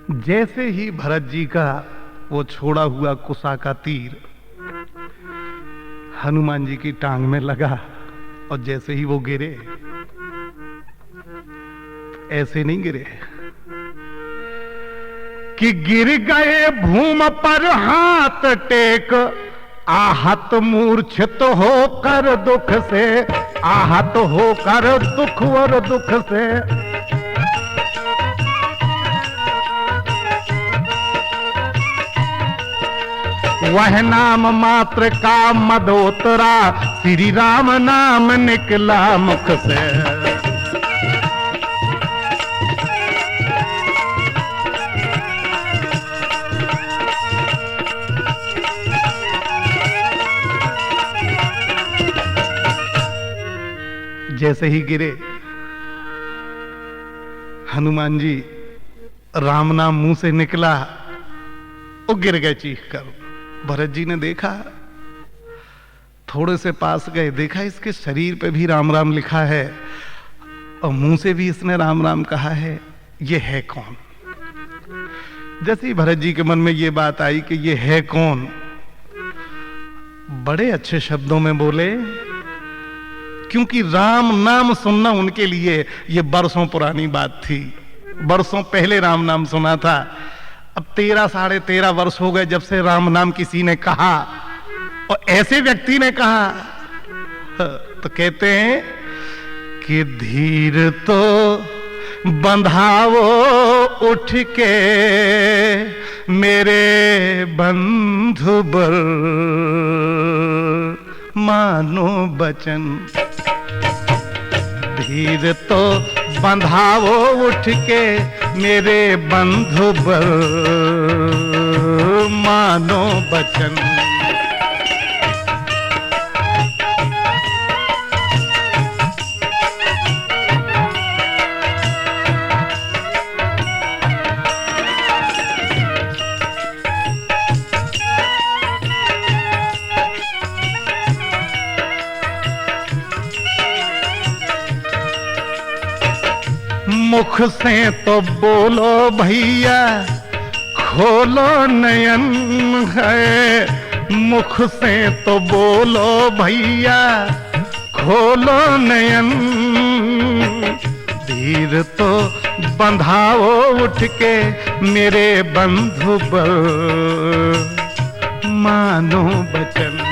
जैसे ही भरत जी का वो छोड़ा हुआ कुशा का तीर हनुमान जी की टांग में लगा और जैसे ही वो गिरे, ऐसे नहीं गिरे कि गिर गए भूम पर हाथ टेक, आहत मूर्छित होकर दुख से, आहत होकर दुख और दुख से। वह नाम मात्र का मदोतरा, श्री राम नाम निकला मुख से। जैसे ही गिरे हनुमान जी, राम नाम मुंह से निकला, वो गिर गए चीख कर। भरत जी ने देखा, थोड़े से पास गए, देखा इसके शरीर पे भी राम राम लिखा है और मुंह से भी इसने राम राम कहा है। ये है कौन? जैसे ही भरत जी के मन में ये बात आई कि ये है कौन, बड़े अच्छे शब्दों में बोले, क्योंकि राम नाम सुनना उनके लिए ये बरसों पुरानी बात थी। बरसों पहले राम नाम सुना था। अब 13 साढ़े 13 वर्ष हो गए जब से राम नाम किसी ने कहा, और ऐसे व्यक्ति ने कहा। तो कहते हैं कि धीर तो बंधाओ उठ के मेरे बंधु बर, मानो बचन। धीर तो बंधाओ उठ के मेरे बंधु बर, मानो बचन। मुख से तो बोलो भैया, खोलो नयन है। मुख से तो बोलो भैया, खोलो नयन। धीर तो बंधाओ उठ के मेरे बंधु बर, मानो बचन।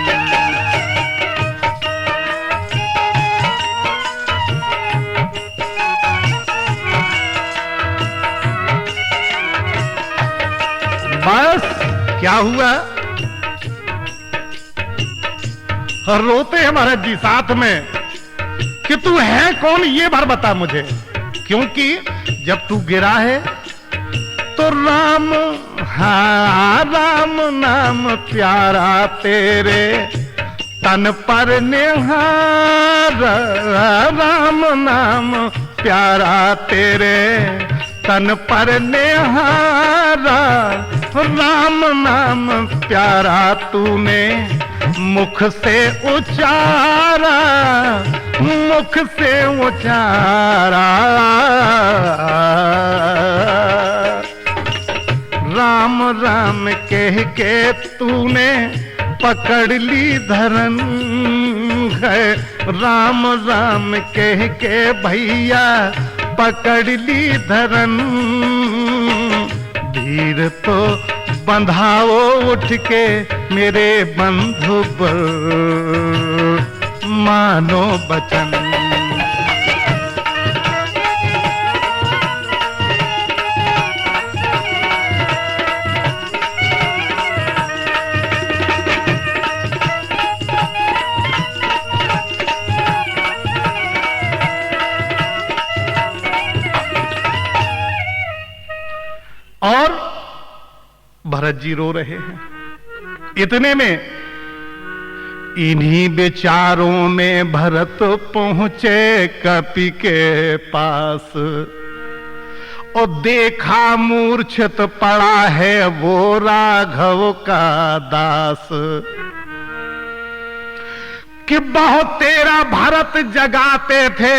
बस क्या हुआ? रोते हैं महाराज जी साथ में कि तू है कौन, ये बार बता मुझे। क्योंकि जब तू गिरा है तो राम, हाँ राम नाम प्यारा तेरे तन पर निहार। राम नाम प्यारा तेरे तन पर निहारा। राम नाम प्यारा तूने मुख से उचारा, मुख से उचारा। राम राम कह के तूने पकड़ ली धरन है। राम राम कह के भैया पकड़ ली धरन। धीर तो बंधाओ उठ के मेरे बंधु बर, मानो बचन। और भरत जी रो रहे हैं। इतने में इन्हीं बेचारों में भरत पहुंचे कपि के पास, और देखा मूर्छित पड़ा है वो राघव का दास। कि बहुत तेरा भरत जगाते थे,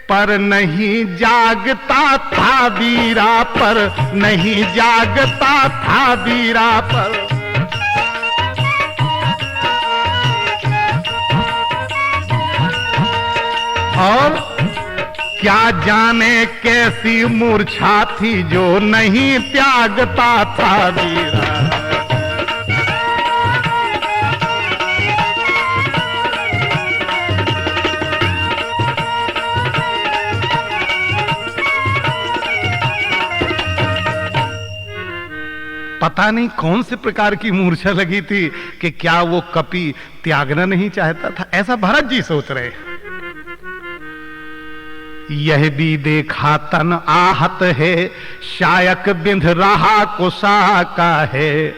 पर नहीं जागता था वीरा, पर नहीं जागता था वीरा पर। और क्या जाने कैसी मूर्छा थी जो नहीं त्यागता था वीरा। पता नहीं कौन से प्रकार की मूर्छा लगी थी कि क्या वो कपि त्यागना नहीं चाहता था, ऐसा भरत जी सोच रहे। यह भी देखा तन आहत है, शायक बिंध रहा कुशा का है,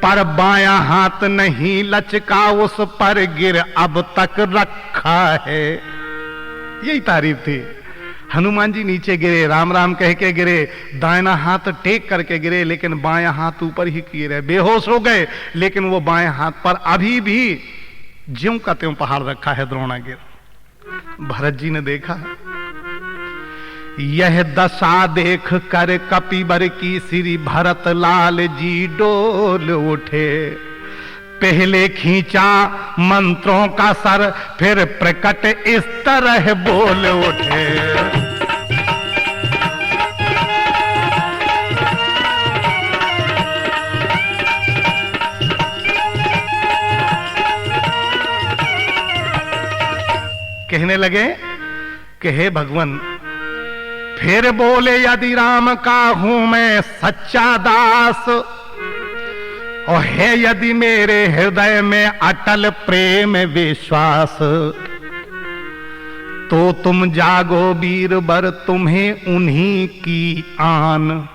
पर बायां हाथ नहीं लचका उस पर गिर अब तक रखा है। यही तारीफ थी। हनुमान जी नीचे गिरे, राम राम कह के गिरे, दाहिना हाथ टेक करके गिरे, लेकिन बायां हाथ ऊपर ही किए रहे। बेहोश हो गए, लेकिन वो बाएं हाथ पर अभी भी ज्यों का त्यों पहाड़ रखा है द्रोणागिर। भरत जी ने देखा, यह दशा देख कर कपिबर की श्री भरत लाल जी डोल उठे। पहले खींचा मंत्रों का सर, फिर प्रकट इस तरह बोल उठे। कहने लगे कि हे भगवान, फिर बोले यदि राम का हूं मैं सच्चा दास, और है यदि मेरे हृदय में अटल प्रेम विश्वास, तो तुम जागो वीर बर तुम्हें उन्हीं की आन।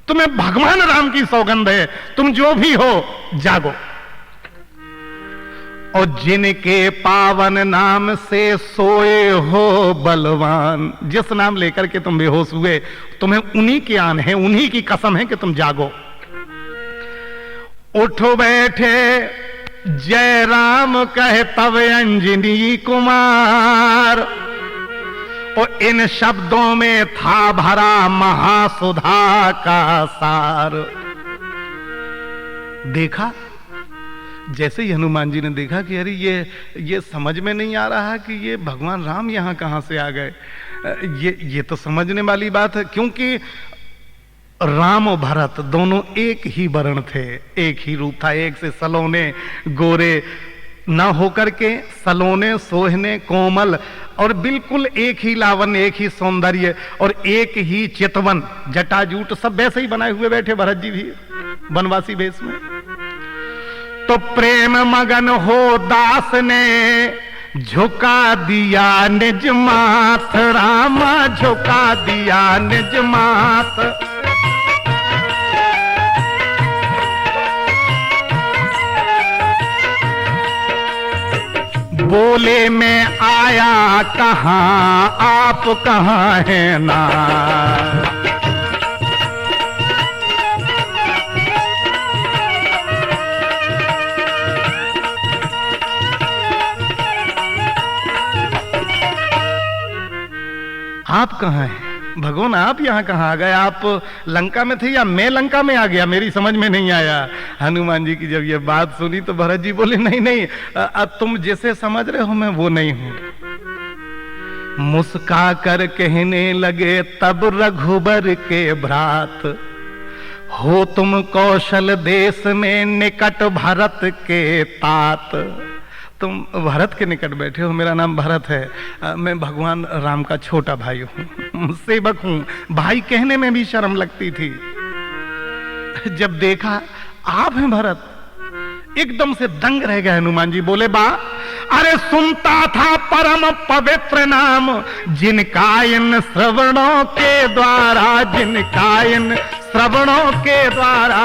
तुम्हें भगवान राम की सौगंध है, तुम जो भी हो जागो। और जिनके पावन नाम से सोए हो बलवान, जिस नाम लेकर के तुम बेहोश हुए, तुम्हें उन्हीं की आन है, उन्हीं की कसम है कि तुम जागो। उठो बैठे जय राम कहे तब अंजनी कुमार, और इन शब्दों में था भरा महासुधा का सार। देखा, जैसे ही हनुमान जी ने देखा कि अरे ये समझ में नहीं आ रहा कि ये भगवान राम यहां कहां से आ गए। ये तो समझने वाली बात है, क्योंकि राम और भरत दोनों एक ही वर्ण थे, एक ही रूप था, एक से सलोने गोरे ना होकर के सलोने सोहने कोमल, और बिल्कुल एक ही लावण्य, एक ही सौंदर्य और एक ही चितवन, जटाजूट सब वैसे ही बनाए हुए बैठे भरत जी भी वनवासी वेश में। तो प्रेम मगन हो दास ने झुका दिया निज माथ, रामा झुका दिया निज माथ। बोले मैं आया कहां, आप कहां हैं ना। आप कहां हैं भगवान, आप यहां कहां आ गए? आप लंका में थे या मैं लंका में आ गया, मेरी समझ में नहीं आया। हनुमान जी की जब ये बात सुनी तो भरत जी बोले नहीं नहीं, अब तुम जैसे समझ रहे हो मैं वो नहीं हूं। मुस्का कर कहने लगे तब रघुबर के भ्रात, हो तुम कौशल देश में निकट भरत के तात। तुम भरत के निकट बैठे हो, मेरा नाम भरत है, मैं भगवान राम का छोटा भाई हूं, सेवक हूं। भाई कहने में भी शर्म लगती थी। जब देखा आप हैं भरत, एकदम से दंग रह गए हनुमान जी। बोले बा, अरे सुनता था परम पवित्र नाम, जिनका इन श्रवणों के द्वारा, जिनका इन श्रवणों के द्वारा।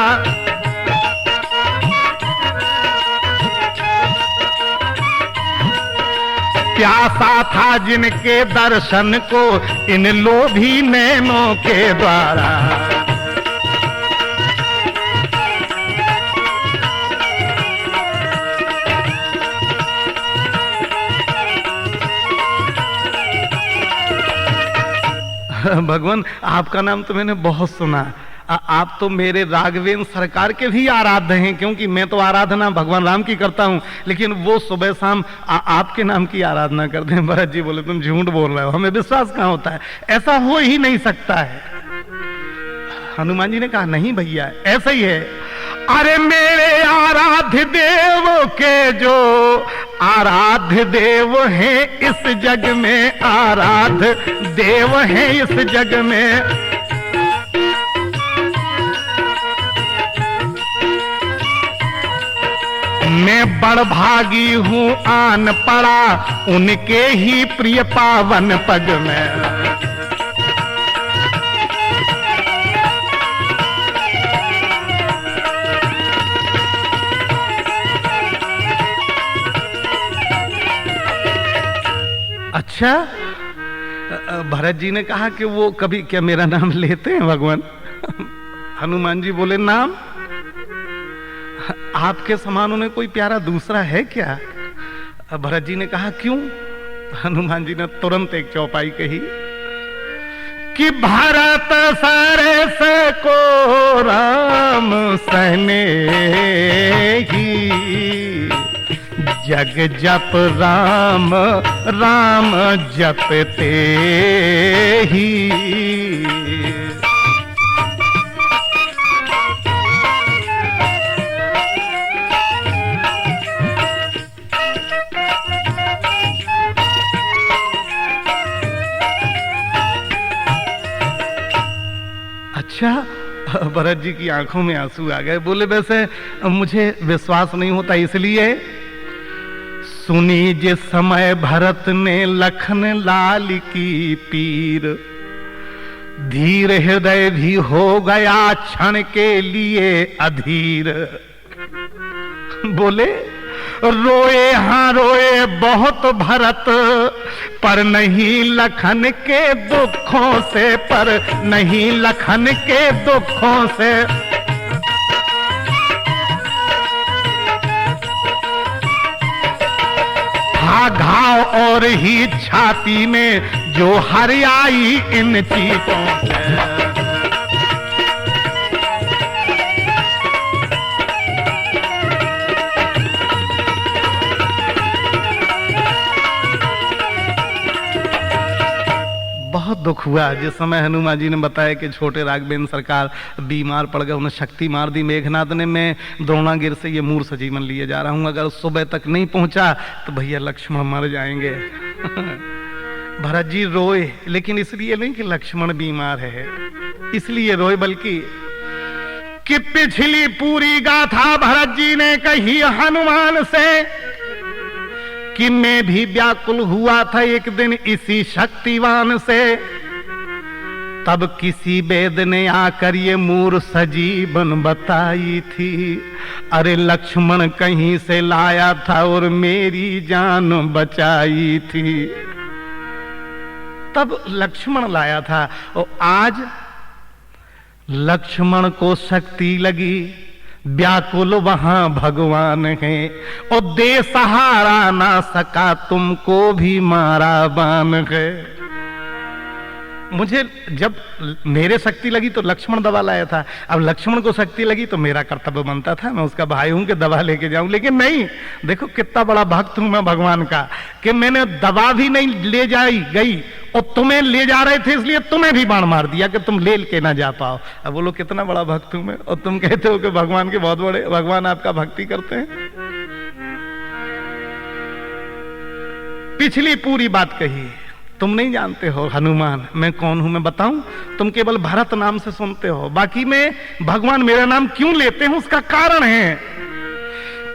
प्यासा था जिनके दर्शन को, इन लोभी नैनों के द्वारा। भगवान आपका नाम तो मैंने बहुत सुना, आप तो मेरे राघवेंद्र सरकार के भी आराध्य हैं, क्योंकि मैं तो आराधना भगवान राम की करता हूं, लेकिन वो सुबह शाम आपके नाम की आराधना करते हैं। भरत जी बोले तुम झूठ बोल रहे हो, हमें विश्वास कहां होता है, ऐसा हो ही नहीं सकता है। हनुमान जी ने कहा नहीं भैया ऐसा ही है। अरे मेरे आराध्य देव के जो आराध्य देव हैं इस जग में, आराध्य देव हैं इस जग में, मैं बड़ भागी हूं आन पड़ा उनके ही प्रिय पावन पग में। अच्छा, भरत जी ने कहा कि वो कभी क्या मेरा नाम लेते हैं भगवान? हनुमान जी बोले नाम आपके समान उन्हें कोई प्यारा दूसरा है क्या? भरत जी ने कहा क्यों? हनुमान जी ने तुरंत एक चौपाई कही कि भरत सरस को राम सने ही, जग जप राम राम जपते ही। अच्छा, भरत जी की आंखों में आंसू आ गए। बोले वैसे मुझे विश्वास नहीं होता, इसलिए सुनी जिस समय भरत ने लखन लाल की पीर, धीर हृदय भी हो गया क्षण के लिए अधीर। बोले रोए हाँ रोए बहुत भरत, पर नहीं लखन के दुखों से, पर नहीं लखन के दुखों से। घाव और ही छाती में जो हरियाई इन चीतों से। बहुत दुख हुआ जिस समय हनुमान जी ने बताया कि छोटे राघवेंद्र सरकार बीमार पड़ गए, उन्हें शक्ति मार दी मेघनाथ ने, मैं द्रोणागिर से ये मूर सजीवन लिए जा रहा हूं, अगर सुबह तक नहीं पहुंचा तो भैया लक्ष्मण मर जाएंगे। भरत जी रोए, लेकिन इसलिए नहीं कि लक्ष्मण बीमार है, इसलिए रोए बल्कि कि पिछली पूरी गाथा भरत जी ने कही हनुमान से कि मैं भी व्याकुल हुआ था एक दिन इसी शक्तिवान से, तब किसी वेद ने आकर ये मूर सजीवन बताई थी। अरे लक्ष्मण कहीं से लाया था और मेरी जान बचाई थी। तब लक्ष्मण लाया था और आज लक्ष्मण को शक्ति लगी, व्याकुल वहां भगवान है और दे सहारा ना सका तुमको भी मारा बान है। मुझे जब मेरे शक्ति लगी तो लक्ष्मण दवा लाया था, अब लक्ष्मण को शक्ति लगी तो मेरा कर्तव्य बनता था, मैं उसका भाई हूं कि दवा लेके जाऊं, लेकिन नहीं, देखो कितना बड़ा भक्त हूं मैं भगवान का कि मैंने दवा भी नहीं ले जाई गई और तुम्हें ले जा रहे थे इसलिए तुम्हें भी बाण मार दिया कि तुम ले के ना जा पाओ। अब बोलो कितना बड़ा भक्त हूं मैं, और तुम कहते हो कि भगवान के बहुत बड़े, भगवान आपका भक्ति करते हैं। पिछली पूरी बात कही, तुम नहीं जानते हो हनुमान मैं कौन हूं, मैं बताऊं, तुम केवल भरत नाम से सुनते हो, बाकी में भगवान मेरा नाम क्यों लेते हैं उसका कारण है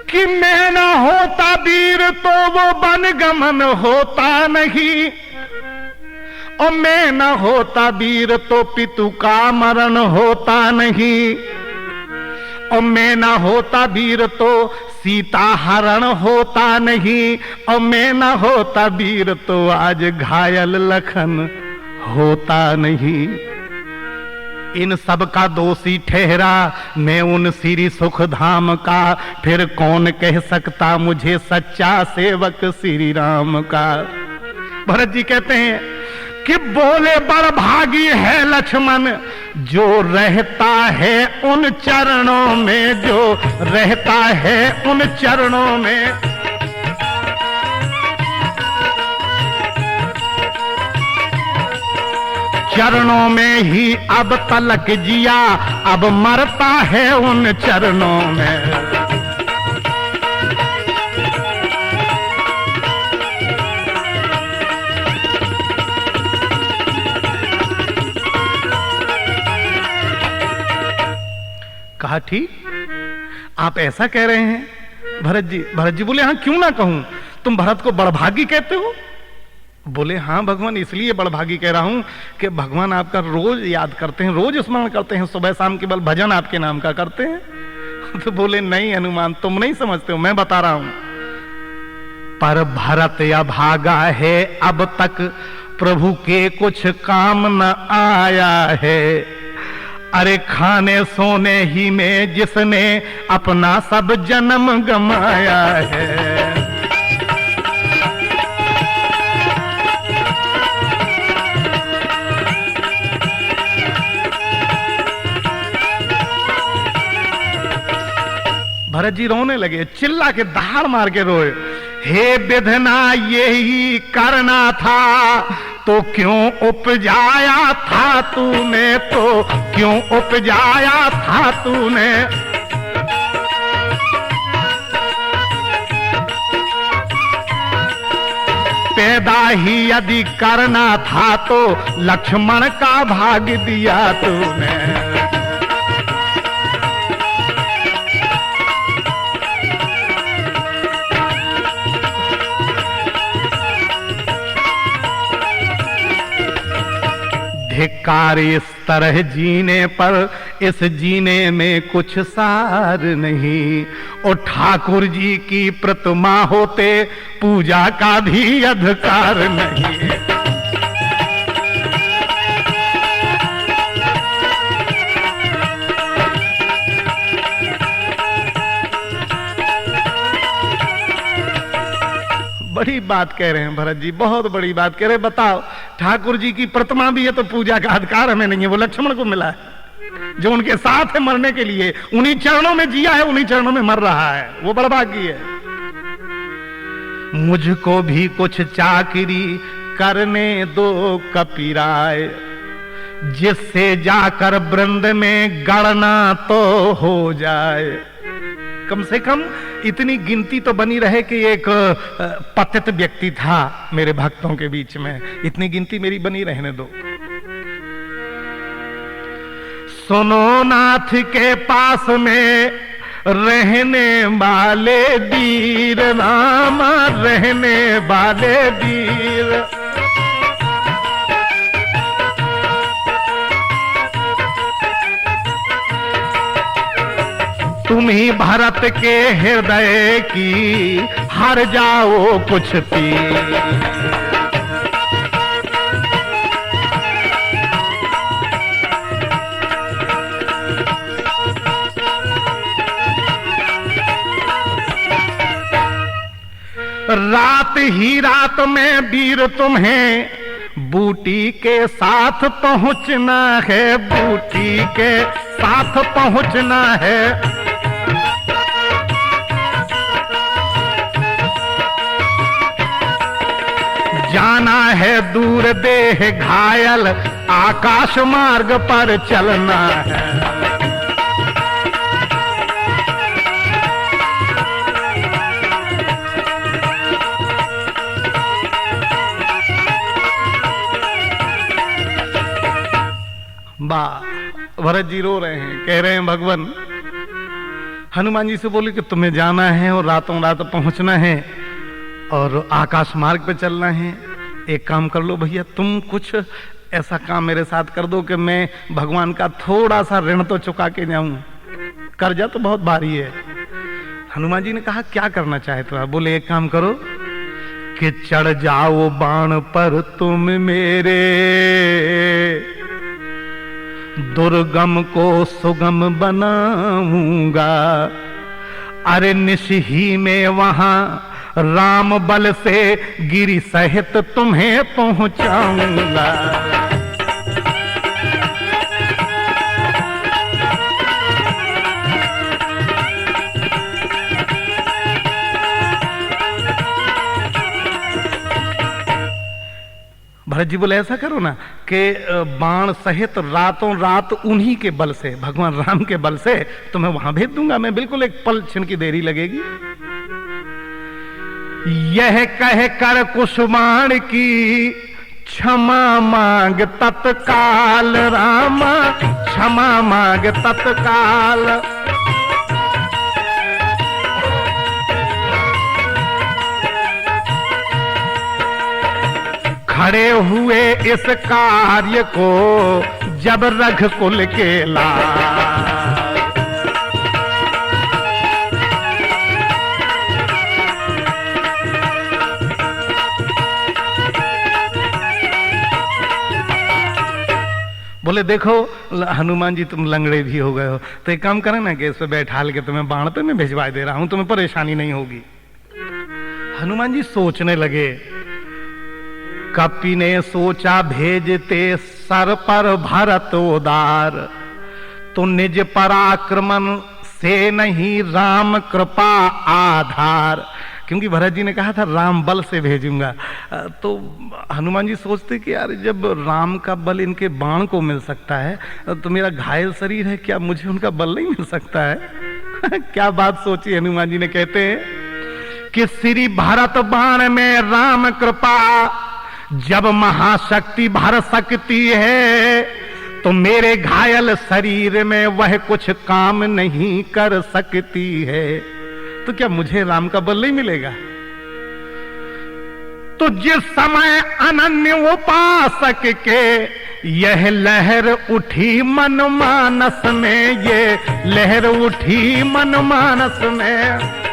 कि मैं ना होता वीर तो वो वन गमन होता नहीं, और मैं ना होता वीर तो पितु का मरण होता नहीं, और मैं ना होता वीर तो सीता हरण होता नहीं, और मैं ना होता वीर तो आज घायल लखन होता नहीं। इन सब का दोषी ठहरा मैं उन श्री सुख धाम का, फिर कौन कह सकता मुझे सच्चा सेवक श्री राम का। भरत जी कहते हैं कि बोले बड़ भागी है लक्ष्मण जो रहता है उन चरणों में, जो रहता है उन चरणों में। चरणों में ही अब तलक जिया, अब मरता है उन चरणों में। कहा ठीक, आप ऐसा कह रहे हैं भरत जी? भरत जी बोले हाँ, क्यों ना कहूं, तुम भरत को बड़भागी कहते हो? बोले हाँ भगवान, इसलिए बड़भागी कह रहा हूं कि भगवान आपका रोज याद करते हैं, रोज स्मरण करते हैं, सुबह शाम केवल भजन आपके नाम का करते हैं। तो बोले नहीं हनुमान, तुम नहीं समझते हो, मैं बता रहा हूं। पर भरत अभागा है, अब तक प्रभु के कुछ काम न आया है। अरे खाने सोने ही में जिसने अपना सब जन्म गमाया है। भरत जी रोने लगे, चिल्ला के दहाड़ मार के रोए, हे विधना यही करना था तो क्यों उपजाया था तूने, तो क्यों उपजाया था तूने। पैदा ही यदि करना था तो लक्ष्मण का भाग दिया तूने। धिक्कार इस तरह जीने पर, इस जीने में कुछ सार नहीं। और ठाकुर जी की प्रतिमा होते पूजा का भी अधिकार नहीं। बड़ी बात कह रहे हैं भरत जी, बहुत बड़ी बात कह रहे हैं। बताओ, ठाकुर जी की प्रतिमा भी है तो पूजा का अधिकार हमें नहीं है, वो लक्ष्मण को मिला है जो उनके साथ है मरने के लिए, उन्हीं चरणों में जिया है, उन्हीं चरणों में मर रहा है, वो बड़भागी है। मुझको भी कुछ चाकरी करने दो कपिराय, जिससे जाकर वृंद में गणना तो हो जाए। कम से कम इतनी गिनती तो बनी रहे कि एक पतित व्यक्ति था मेरे भक्तों के बीच में, इतनी गिनती मेरी बनी रहने दो। सुनो नाथ के पास में रहने वाले वीर, राम रहने वाले वीर। तुम ही भरत के हृदय की हर जाओ कुछ पीर। रात ही रात में वीर तुम्हें बूटी के साथ पहुंचना है, बूटी के साथ पहुंचना है। जाना है दूर देह घायल, आकाश मार्ग पर चलना है। भरत जी रो रहे हैं, कह रहे हैं भगवान, हनुमान जी से बोले कि तुम्हें जाना है और रातों रात पहुंचना है और आकाश मार्ग पे चलना है। एक काम कर लो भैया, तुम कुछ ऐसा काम मेरे साथ कर दो कि मैं भगवान का थोड़ा सा ऋण तो चुका के जाऊं, कर्जा तो बहुत भारी है। हनुमान जी ने कहा क्या करना चाहते हो? बोले एक काम करो कि चढ़ जाओ बाण पर तुम मेरे, दुर्गम को सुगम बनाऊंगा। अरे निश ही में वहां राम बल से गिरि सहित तुम्हें पहुंचाऊंगा। भरत जी बोले ऐसा करो ना कि बाण सहित रातों रात उन्हीं के बल से, भगवान राम के बल से तुम्हें वहां भेज दूंगा मैं, बिल्कुल एक पल क्षण की देरी लगेगी। यह कह कर कुसुमाण की क्षमा मांग तत्काल, रामा क्षमा मांग तत्काल। खड़े हुए इस कार्य को जब रघुकुल के लाल। बोले देखो हनुमान जी तुम लंगड़े भी हो गए हो, तो एक काम करें ना कि इस पे बैठाल के तुम्हें बाण पे मैं भिजवा दे रहा हूं, तुम्हें परेशानी नहीं होगी। हनुमान जी सोचने लगे। कपि ने सोचा भेजते सर पर भरत उदार, तो निज पराक्रमन से नहीं राम कृपा आधार। क्योंकि भरत जी ने कहा था राम बल से भेजूंगा, तो हनुमान जी सोचते कि यार जब राम का बल इनके बाण को मिल सकता है तो मेरा घायल शरीर है, क्या मुझे उनका बल नहीं मिल सकता है? क्या बात सोची हनुमान जी ने। कहते हैं कि श्री भरत बाण में राम कृपा, जब महाशक्ति भर सकती है तो मेरे घायल शरीर में वह कुछ काम नहीं कर सकती है, तो क्या मुझे राम का बल नहीं मिलेगा? तो जिस समय अनन्य उपासक के यह लहर उठी मन मानस में, ये लहर उठी मन मानस में,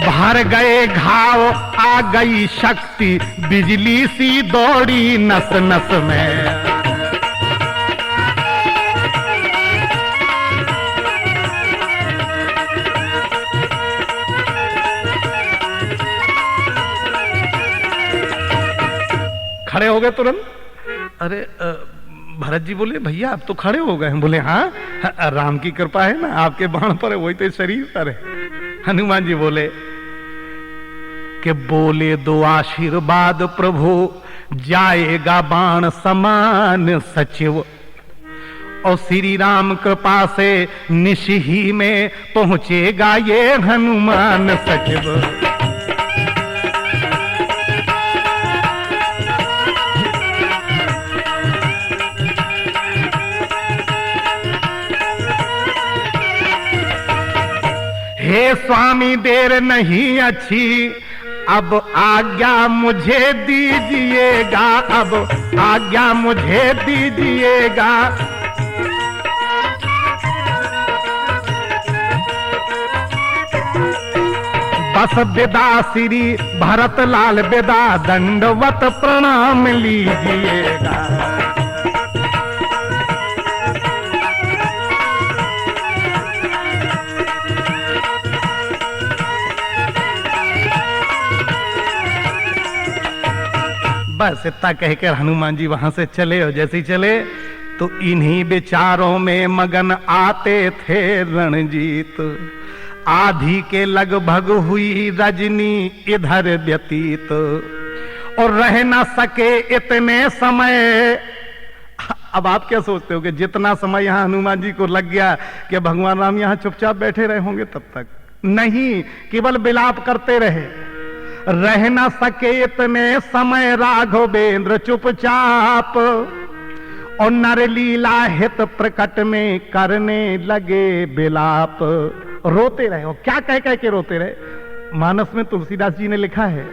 भर गए घाव आ गई शक्ति, बिजली सी दौड़ी नस नस में। खड़े हो गए तुरंत। अरे भरत जी बोले भैया आप तो खड़े हो गए हैं। बोले हाँ, राम की कृपा है ना, आपके बाण पर है, वही तो शरीर पर है। हनुमान जी बोले कि बोले दो आशीर्वाद प्रभु, जाएगा बाण समान सचिव, और श्री राम कृपा से निशी में पहुंचेगा ये हनुमान सचिव। हे स्वामी देर नहीं अच्छी, अब आज्ञा मुझे दीजिएगा, अब आज्ञा मुझे दीजिएगा। बस विदा श्री भरत लाल विदा, दंडवत प्रणाम लीजिएगा। बस इतना कहकर हनुमान जी वहां से चले, और जैसे ही चले तो इन्हीं विचारों में मगन आते थे रणजीत। आधी के लगभग हुई रजनी इधर व्यतीत, और रह न सके इतने समय। अब आप क्या सोचते हो कि जितना समय यहां हनुमान जी को लग गया कि भगवान राम यहां चुपचाप बैठे रहे होंगे तब तक? नहीं, केवल विलाप करते रहे। रह न सके इतने समय राघवेंद्र चुपचाप, और नरलीला हित प्रकट में करने लगे विलाप। रोते रहे, और क्या कह कह के रोते रहे। मानस में तुलसीदास जी ने लिखा है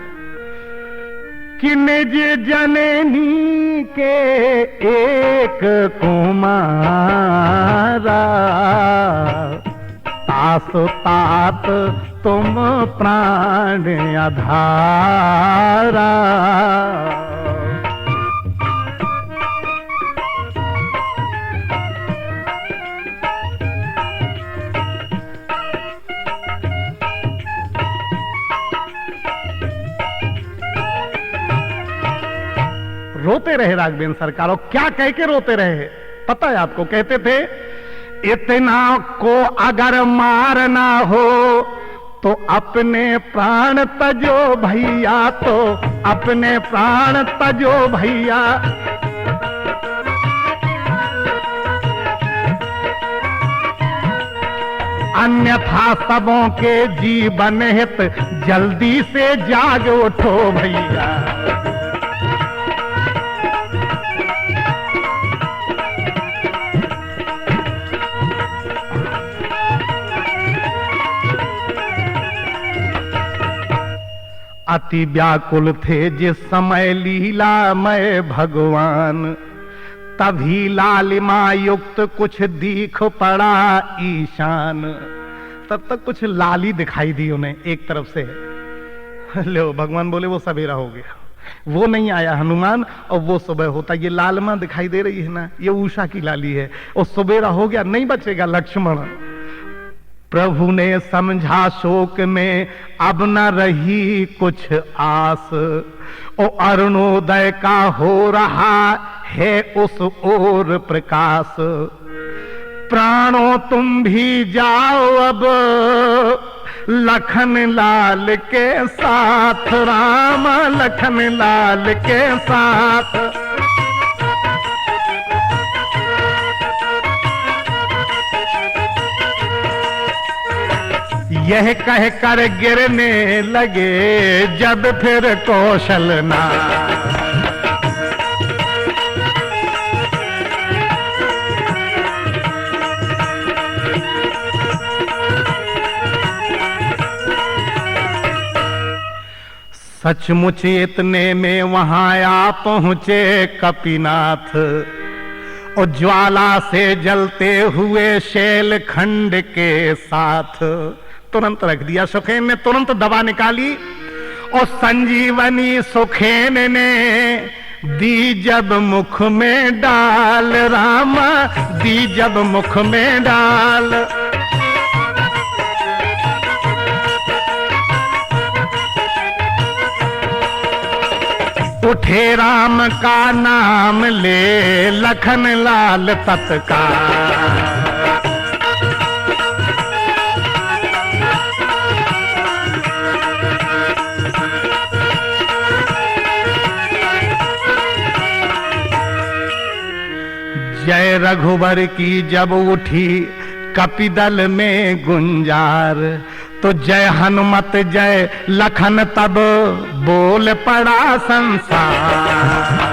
कि निज जननी के एक कुमारा, तासो तात तुम प्राण आधारा। रोते रहे राघवेंद्र सरकार। और क्या कह के रोते रहे पता है आपको? कहते थे, इतना को अगर मारना हो तो अपने प्राण तजो भैया, तो अपने प्राण तजो भैया। अन्यथा सबों के जीवन हित जल्दी से जाग उठो भैया। अति व्याकुल थे जिस समय लीलामय भगवान, तभी लालिमा युक्त कुछ दीख पड़ा ईशान। तब तक कुछ लाली दिखाई दी उन्हें एक तरफ से। लो भगवान बोले वो सवेरा हो गया, वो नहीं आया हनुमान और वो सुबह होता। ये लालिमा दिखाई दे रही है ना, ये उषा की लाली है। और सवेरा हो गया, नहीं बचेगा लक्ष्मण। प्रभु ने समझा शोक में अब न रही कुछ आस, ओ अरुणोदय का हो रहा है उस ओर प्रकाश। प्राणों तुम भी जाओ अब लखन लाल के साथ, राम लखन लाल के साथ। यह कह कर गिरने लगे जब फिर कौशलना। सचमुच इतने में वहां आ पहुंचे कपिनाथ, और ज्वाला से जलते हुए शैल खंड के साथ। तुरंत रख दिया सुखेन ने, तुरंत दवा निकाली और संजीवनी सुखेन ने दी जब मुख में डाल, रामा दी जब मुख में डाल। उठे राम का नाम ले लखन लाल तत्काल। जय रघुबर की जब उठी कपिदल में गुंजार, तो जय हनुमत जय लखन तब बोल पड़ा संसार।